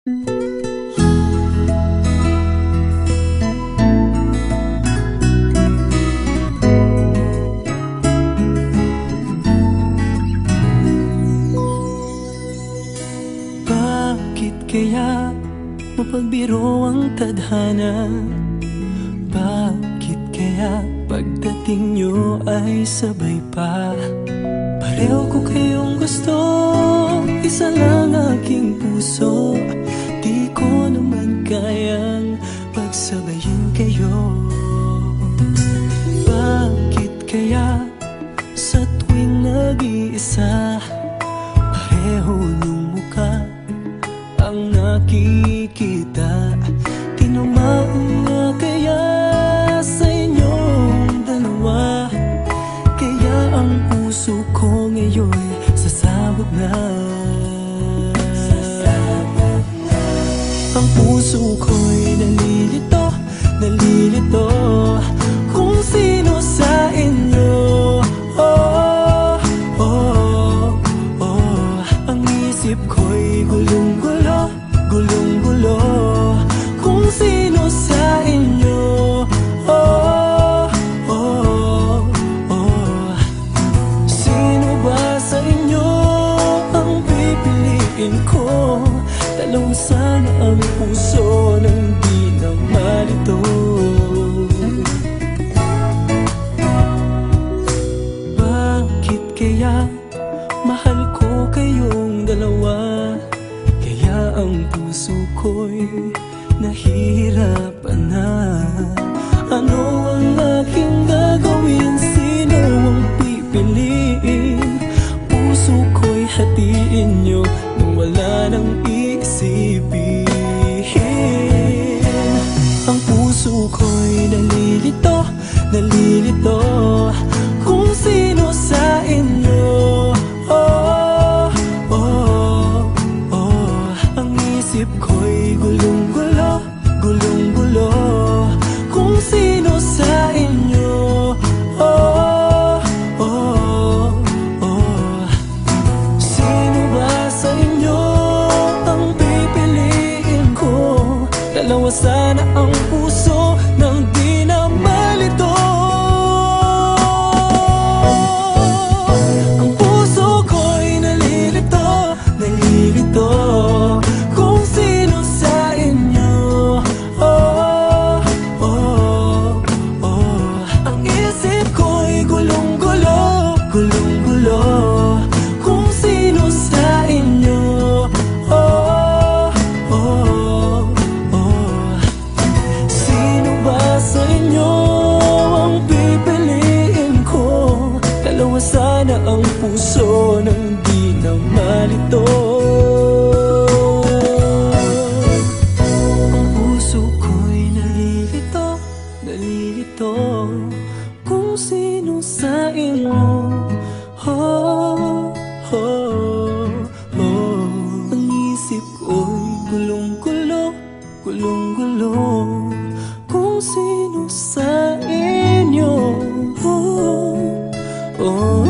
Bakit kaya mapagbiro ang tadhana? Bakit kaya pagdating nyo ay sabay pa? Pareho ko kayong gusto, isa lang aking puso. Di ko naman kayang pagsabayin kayo. Bakit kaya sa tuwing nag-iisa, pareho nung mukha ang nakikita? Tinamaan nga kaya sa inyong dalawa, kaya ang puso ko ngayon sasabog na. Ang puso ko'y nalilito, nalilito kung sino sa inyo. Oh, oh, oh. Ang isip ko'y gulong-gulo, gulong-gulo kung sino sa inyo. Oh, oh, oh. Sino ba sa inyo ang pipiliin ko? Dalawang sana ang puso nang di na malito. Bakit kaya mahal ko kayong dalawa, kaya ang puso ko'y nahihirapan na? Ano ang aking gagawin? Sino ang pipiliin? Puso ko'y hatiin nyo nang wala nang iisipin. Ang puso ko'y nalilito, nalilito kung sino sa inyo. Oh, oh, oh. Ang isip ko'y gulong-gulo, gulong-gulo kung sino sa inyo. Oh, oh, oh. Sino ba sa inyo ang pipiliin ko? Dalawa sana ang puso nang di na malito. Ang puso ko'y nalilito, nalilito kung sino sa inyo. Oh, oh, oh. Ang isip ko'y gulong-gulo, gulong-gulo kung sino sa inyo. Oh, oh, oh. Sino ba sa inyo ang pipiliin ko? Dalawa sana ang puso nang di na malito. Ang puso ko'y nalilito, nalilito kung sino sa inyo. Oh, oh, oh. Ang isip ko'y gulong-gulo, gulong-gulo kung sino sa inyo. Oh, oh.